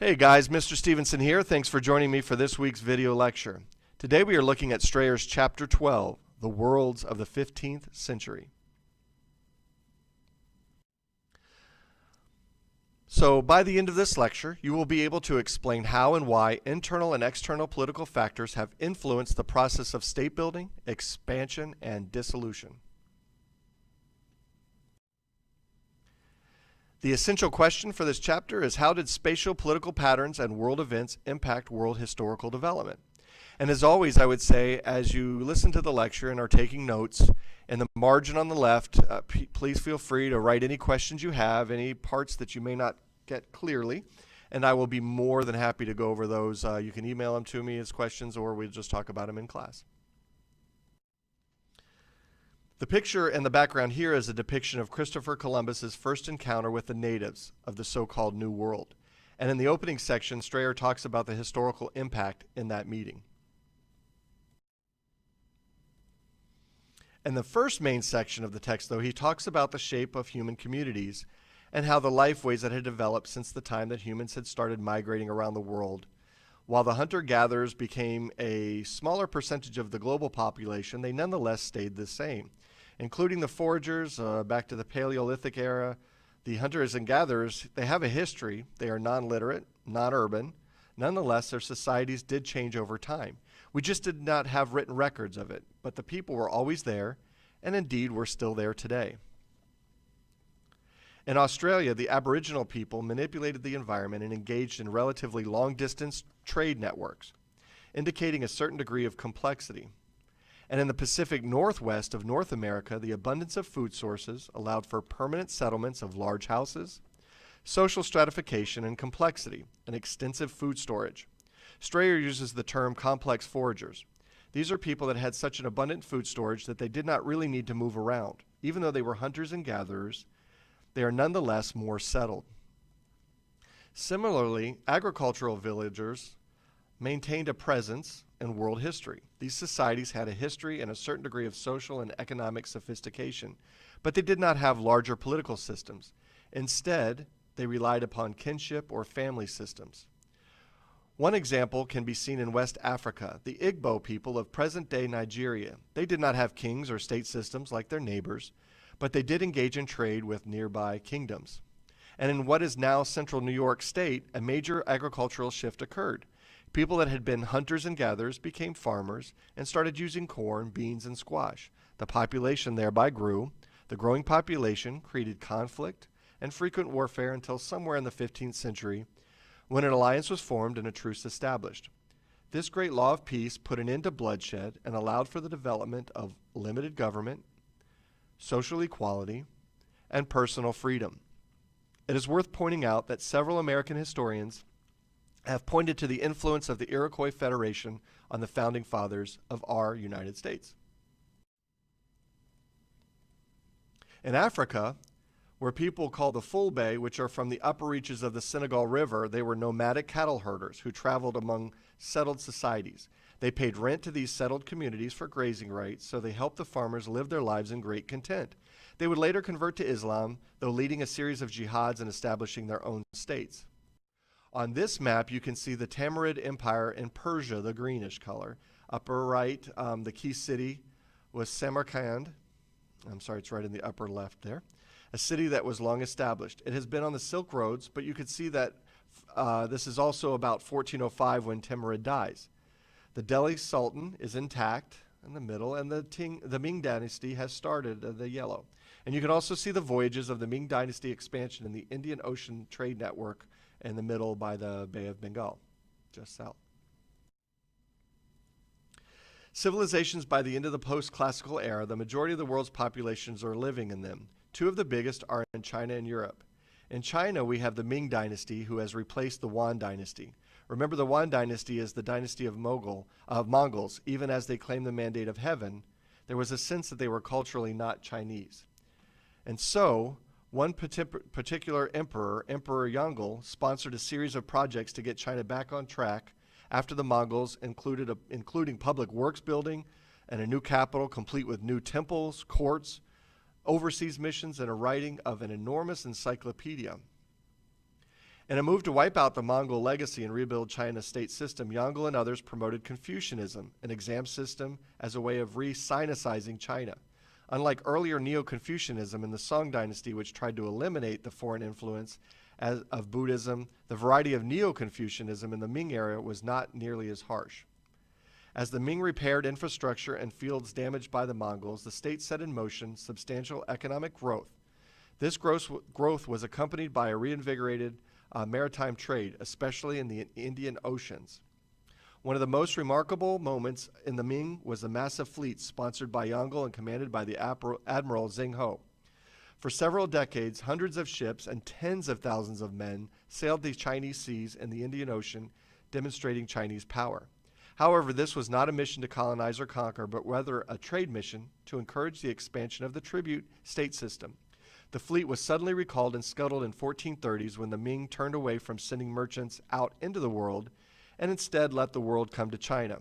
Hey guys, Mr. Stevenson here. Thanks for joining me for this week's video lecture. Today we are looking at Strayer's Chapter 12, The Worlds of the 15th Century. So by the end of this lecture, you will be able to explain how and why internal and external political factors have influenced the process of state building, expansion, and dissolution. The essential question for this chapter is, how did spatial political patterns and world events impact world historical development? And as always, I would say, as you listen to the lecture and are taking notes, in the margin on the left, please feel free to write any questions you have, any parts that you may not get clearly, and I will be more than happy to go over those. You can email them to me as questions, or we'll just talk about them in class. The picture in the background here is a depiction of Christopher Columbus's first encounter with the natives of the so-called New World. And in the opening section, Strayer talks about the historical impact in that meeting. In the first main section of the text, though, he talks about the shape of human communities and how the lifeways that had developed since the time that humans had started migrating around the world. While the hunter-gatherers became a smaller percentage of the global population, they nonetheless stayed the same, including the foragers back to the Paleolithic era. The hunters and gatherers, they have a history. They are non-literate, non-urban. Nonetheless, their societies did change over time. We just did not have written records of it, but the people were always there, and indeed were still there today. In Australia, the Aboriginal people manipulated the environment and engaged in relatively long-distance trade networks, indicating a certain degree of complexity. And in the Pacific Northwest of North America, the abundance of food sources allowed for permanent settlements of large houses, social stratification and complexity, and extensive food storage. Strayer uses the term complex foragers. These are people that had such an abundant food storage that they did not really need to move around. Even though they were hunters and gatherers, they are nonetheless more settled. Similarly, agricultural villagers maintained a presence in world history. These societies had a history and a certain degree of social and economic sophistication, but they did not have larger political systems. Instead, they relied upon kinship or family systems. One example can be seen in West Africa, the Igbo people of present-day Nigeria. They did not have kings or state systems like their neighbors, but they did engage in trade with nearby kingdoms. And in what is now central New York State, a major agricultural shift occurred. People that had been hunters and gatherers became farmers and started using corn, beans, and squash. The population thereby grew. The growing population created conflict and frequent warfare until somewhere in the 15th century, when an alliance was formed and a truce established. This great law of peace put an end to bloodshed and allowed for the development of limited government, social equality, and personal freedom. It is worth pointing out that several American historians have pointed to the influence of the Iroquois Federation on the founding fathers of our United States. In Africa, where people call the Fulbe, which are from the upper reaches of the Senegal River, they were nomadic cattle herders who traveled among settled societies. They paid rent to these settled communities for grazing rights, so they helped the farmers live their lives in great content. They would later convert to Islam, though leading a series of jihads and establishing their own states. On this map, you can see the Timurid Empire in Persia, the greenish color. Upper right, the key city was Samarkand. I'm sorry, it's right in the upper left there. A city that was long established. It has been on the Silk Roads, but you could see that this is also about 1405 when Timurid dies. The Delhi Sultan is intact in the middle, and the Ming Dynasty has started, the yellow. And you can also see the voyages of the Ming Dynasty expansion in the Indian Ocean trade network in the middle by the Bay of Bengal, just south. Civilizations by the end of the post-classical era, the majority of the world's populations are living in them. Two of the biggest are in China and Europe. In China, we have the Ming Dynasty, who has replaced the Yuan Dynasty. Remember, the Yuan Dynasty is the dynasty of Mongols. Even as they claimed the mandate of heaven, there was a sense that they were culturally not Chinese. And so, one particular emperor, Emperor Yongle, sponsored a series of projects to get China back on track after the Mongols, including public works building and a new capital complete with new temples, courts, overseas missions, and a writing of an enormous encyclopedia. In a move to wipe out the Mongol legacy and rebuild China's state system, Yongle and others promoted Confucianism, an exam system, as a way of re-Sinicizing China. Unlike earlier Neo-Confucianism in the Song dynasty, which tried to eliminate the foreign influence of Buddhism, the variety of Neo-Confucianism in the Ming era was not nearly as harsh. As the Ming repaired infrastructure and fields damaged by the Mongols, the state set in motion substantial economic growth. This growth was accompanied by a reinvigorated maritime trade, especially in the Indian Oceans. One of the most remarkable moments in the Ming was the massive fleet sponsored by Yongle and commanded by the Admiral Zheng He. For several decades, hundreds of ships and tens of thousands of men sailed the Chinese seas and the Indian Ocean, demonstrating Chinese power. However, this was not a mission to colonize or conquer, but rather a trade mission to encourage the expansion of the tribute state system. The fleet was suddenly recalled and scuttled in 1430s when the Ming turned away from sending merchants out into the world and instead let the world come to China.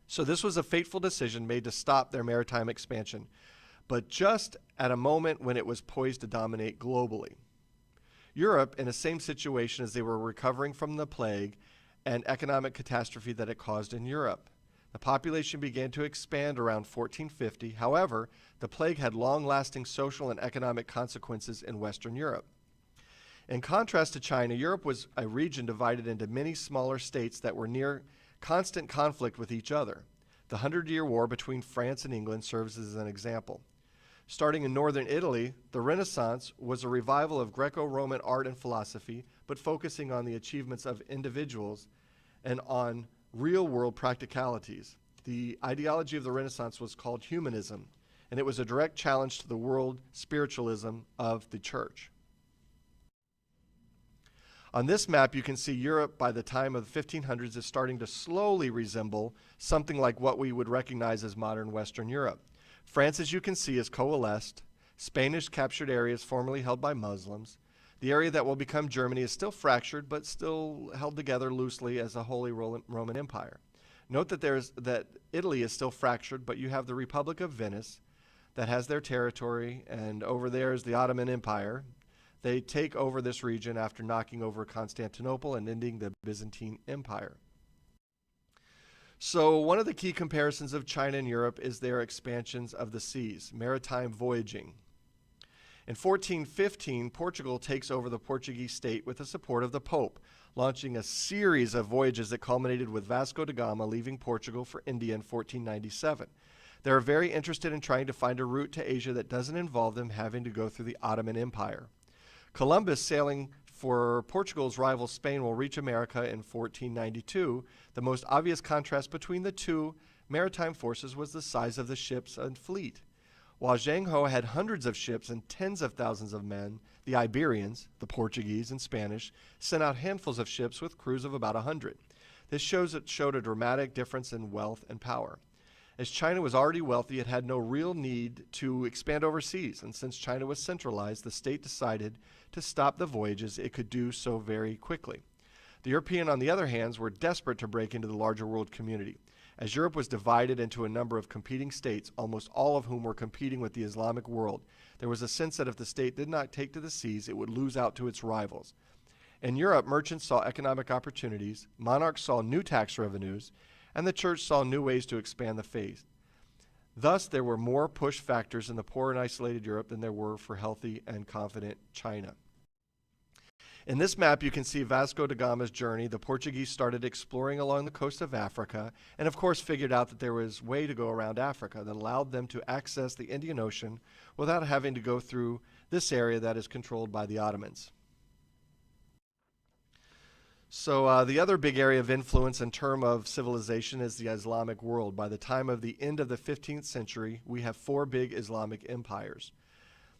So this was a fateful decision made to stop their maritime expansion, but just at a moment when it was poised to dominate globally. Europe, in the same situation as they were recovering from the plague and economic catastrophe that it caused in Europe. The population began to expand around 1450. However, the plague had long-lasting social and economic consequences in Western Europe. In contrast to China, Europe was a region divided into many smaller states that were near constant conflict with each other. The Hundred-Year War between France and England serves as an example. Starting in northern Italy, the Renaissance was a revival of Greco-Roman art and philosophy, but focusing on the achievements of individuals and on real-world practicalities. The ideology of the Renaissance was called humanism, and it was a direct challenge to the world spiritualism of the church. On this map, you can see Europe by the time of the 1500s is starting to slowly resemble something like what we would recognize as modern Western Europe. France, as you can see, is coalesced. Spain has captured areas formerly held by Muslims. The area that will become Germany is still fractured, but still held together loosely as a Holy Roman Empire. Note that Italy is still fractured, but you have the Republic of Venice that has their territory, and over there is the Ottoman Empire. They take over this region after knocking over Constantinople and ending the Byzantine Empire. So one of the key comparisons of China and Europe is their expansions of the seas, maritime voyaging. In 1415, Portugal takes over the Portuguese state with the support of the Pope, launching a series of voyages that culminated with Vasco da Gama leaving Portugal for India in 1497. They are very interested in trying to find a route to Asia that doesn't involve them having to go through the Ottoman Empire. Columbus, sailing for Portugal's rival Spain, will reach America in 1492. The most obvious contrast between the two maritime forces was the size of the ships and fleet. While Zheng He had hundreds of ships and tens of thousands of men, the Iberians, the Portuguese and Spanish, sent out handfuls of ships with crews of about 100. This showed a dramatic difference in wealth and power. As China was already wealthy, it had no real need to expand overseas, and since China was centralized, the state decided to stop the voyages it could do so very quickly. The Europeans, on the other hand, were desperate to break into the larger world community. As Europe was divided into a number of competing states, almost all of whom were competing with the Islamic world, there was a sense that if the state did not take to the seas, it would lose out to its rivals. In Europe, merchants saw economic opportunities, monarchs saw new tax revenues, and the church saw new ways to expand the faith. Thus, there were more push factors in the poor and isolated Europe than there were for healthy and confident China. In this map, you can see Vasco da Gama's journey. The Portuguese started exploring along the coast of Africa and, of course, figured out that there was a way to go around Africa that allowed them to access the Indian Ocean without having to go through this area that is controlled by the Ottomans. So the other big area of influence in terms of civilization is the Islamic world. By the time of the end of the 15th century, we have 4 big Islamic empires.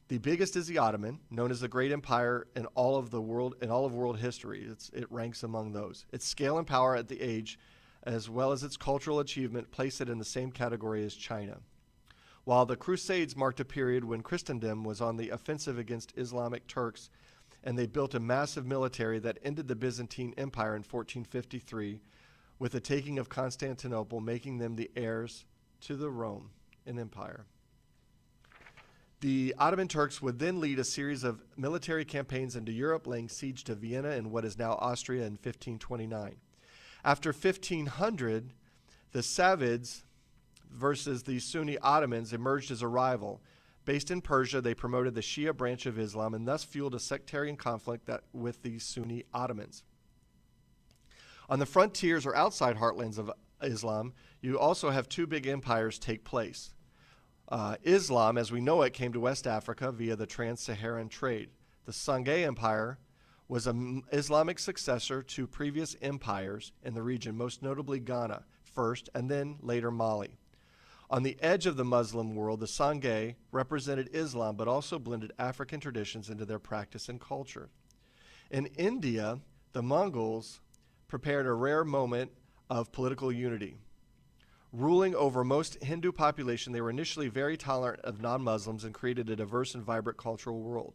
The biggest is the Ottoman, known as the Great Empire in all of world history. It ranks among those. Its scale and power at the age, as well as its cultural achievement, place it in the same category as China. While the Crusades marked a period when Christendom was on the offensive against Islamic Turks, and they built a massive military that ended the Byzantine Empire in 1453 with the taking of Constantinople, making them the heirs to the Roman Empire. The Ottoman Turks would then lead a series of military campaigns into Europe, laying siege to Vienna and what is now Austria in 1529. After 1500, the Safavids versus the Sunni Ottomans emerged as a rival. Based in Persia, they promoted the Shia branch of Islam and thus fueled a sectarian conflict with the Sunni Ottomans. On the frontiers or outside heartlands of Islam, you also have two big empires take place. Islam, as we know it, came to West Africa via the trans-Saharan trade. The Songhai Empire was an Islamic successor to previous empires in the region, most notably Ghana first and then later Mali. On the edge of the Muslim world, the Songhai represented Islam but also blended African traditions into their practice and culture. In India, the Mongols prepared a rare moment of political unity. Ruling over most Hindu population, they were initially very tolerant of non-Muslims and created a diverse and vibrant cultural world.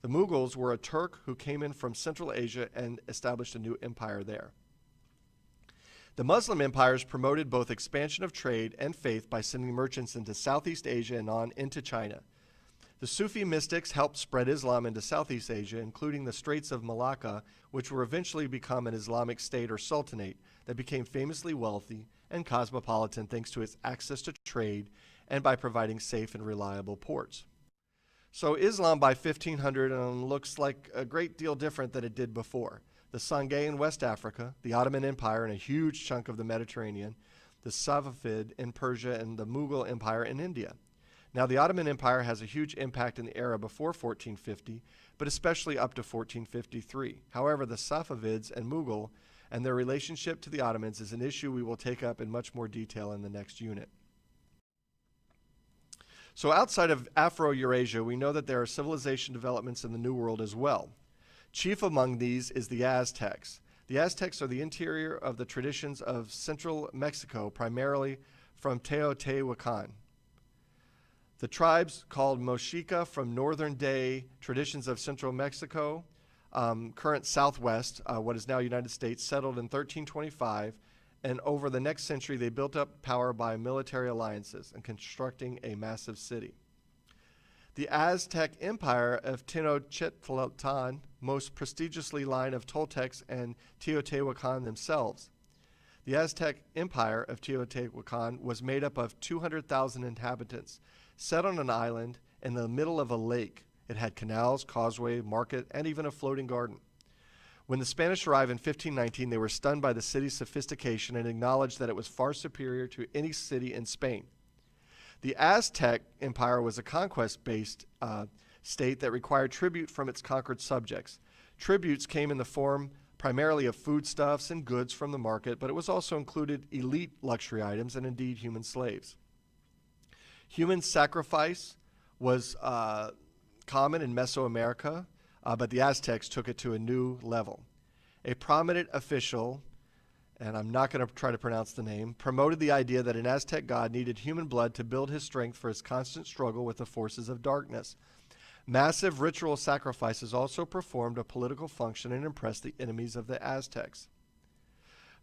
The Mughals were a Turk who came in from Central Asia and established a new empire there. The Muslim empires promoted both expansion of trade and faith by sending merchants into Southeast Asia and on into China. The Sufi mystics helped spread Islam into Southeast Asia, including the Straits of Malacca, which were eventually become an Islamic state or sultanate that became famously wealthy and cosmopolitan thanks to its access to trade and by providing safe and reliable ports. So Islam by 1500 looks like a great deal different than it did before. The Songhai in West Africa, the Ottoman Empire in a huge chunk of the Mediterranean, the Safavid in Persia, and the Mughal Empire in India. Now, the Ottoman Empire has a huge impact in the era before 1450, but especially up to 1453. However, the Safavids and Mughal and their relationship to the Ottomans is an issue we will take up in much more detail in the next unit. So outside of Afro-Eurasia, we know that there are civilization developments in the New World as well. Chief among these is the Aztecs. The Aztecs are the interior of the traditions of central Mexico, primarily from Teotihuacan. The tribes called Mexica from northern day traditions of central Mexico, current southwest, what is now United States, settled in 1325, and over the next century they built up power by military alliances and constructing a massive city. The Aztec Empire of Tenochtitlan, most prestigiously line of Toltecs and Teotihuacan themselves. The Aztec Empire of Teotihuacan was made up of 200,000 inhabitants, set on an island in the middle of a lake. It had canals, causeway, market, and even a floating garden. When the Spanish arrived in 1519, they were stunned by the city's sophistication and acknowledged that it was far superior to any city in Spain. The Aztec Empire was a conquest-based state that required tribute from its conquered subjects. Tributes came in the form primarily of foodstuffs and goods from the market, but it was also included elite luxury items and indeed human slaves. Human sacrifice was common in Mesoamerica, but the Aztecs took it to a new level. A prominent official, and I'm not going to try to pronounce the name, promoted the idea that an Aztec god needed human blood to build his strength for his constant struggle with the forces of darkness. Massive ritual sacrifices also performed a political function and impressed the enemies of the Aztecs.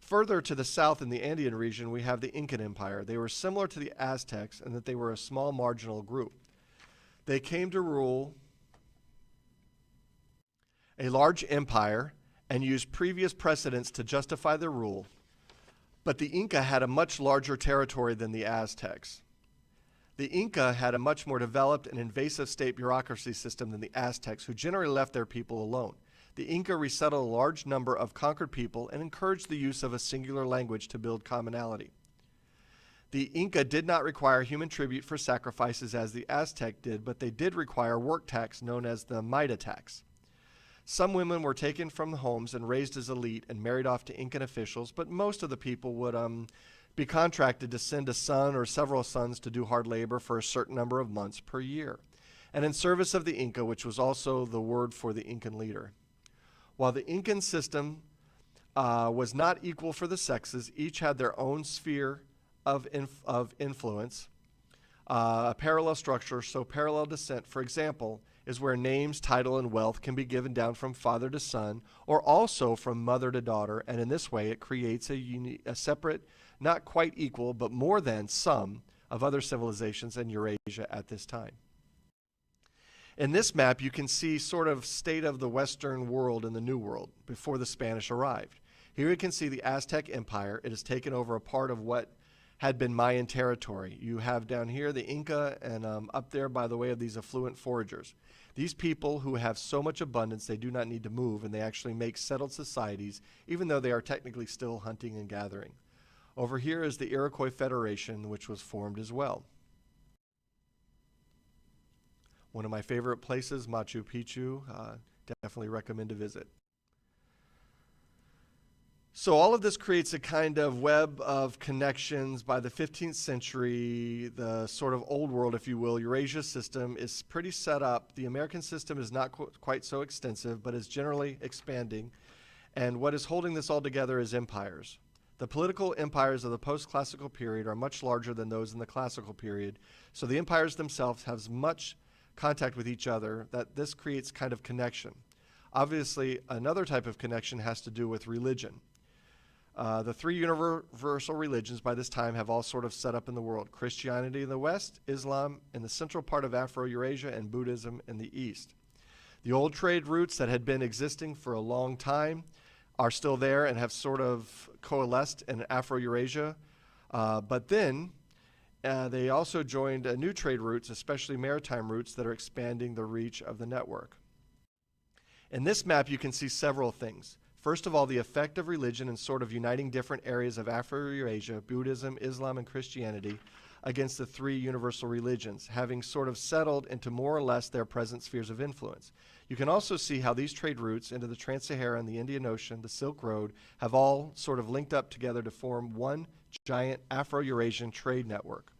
Further to the south in the Andean region, we have the Incan Empire. They were similar to the Aztecs in that they were a small marginal group. They came to rule a large empire and used previous precedents to justify their rule, but the Inca had a much larger territory than the Aztecs. The Inca had a much more developed and invasive state bureaucracy system than the Aztecs, who generally left their people alone. The Inca resettled a large number of conquered people and encouraged the use of a singular language to build commonality. The Inca did not require human tribute for sacrifices as the Aztec did, but they did require work tax known as the Maida tax. Some women were taken from the homes and raised as elite and married off to Incan officials, but most of the people would be contracted to send a son or several sons to do hard labor for a certain number of months per year, and in service of the Inca, which was also the word for the Incan leader. While the Incan system was not equal for the sexes, each had their own sphere of influence, a parallel structure, so parallel descent, for example, is where names, title, and wealth can be given down from father to son, or also from mother to daughter, and in this way it creates a separate, not quite equal, but more than some of other civilizations in Eurasia at this time. In this map, you can see sort of state of the Western world and the New World before the Spanish arrived. Here you can see the Aztec Empire. It has taken over a part of what had been Mayan territory. You have down here the Inca, and up there by the way of these affluent foragers. These people who have so much abundance they do not need to move, and they actually make settled societies even though they are technically still hunting and gathering. Over here is the Iroquois Federation, which was formed as well. One of my favorite places, Machu Picchu, definitely recommend to visit. So all of this creates a kind of web of connections. By the 15th century, the sort of old world, if you will, Eurasia system is pretty set up. The American system is not quite so extensive, but is generally expanding. And what is holding this all together is empires. The political empires of the post-classical period are much larger than those in the classical period. So the empires themselves have much contact with each other that this creates kind of connection. Obviously, another type of connection has to do with religion. The three universal religions by this time have all sort of set up in the world. Christianity in the West, Islam in the central part of Afro-Eurasia, and Buddhism in the East. The old trade routes that had been existing for a long time are still there and have sort of coalesced in Afro-Eurasia. But then they also joined new trade routes, especially maritime routes, that are expanding the reach of the network. In this map, you can see several things. First of all, the effect of religion in sort of uniting different areas of Afro-Eurasia, Buddhism, Islam, and Christianity, against the three universal religions, having sort of settled into more or less their present spheres of influence. You can also see how these trade routes into the Trans-Saharan, the Indian Ocean, the Silk Road, have all sort of linked up together to form one giant Afro-Eurasian trade network.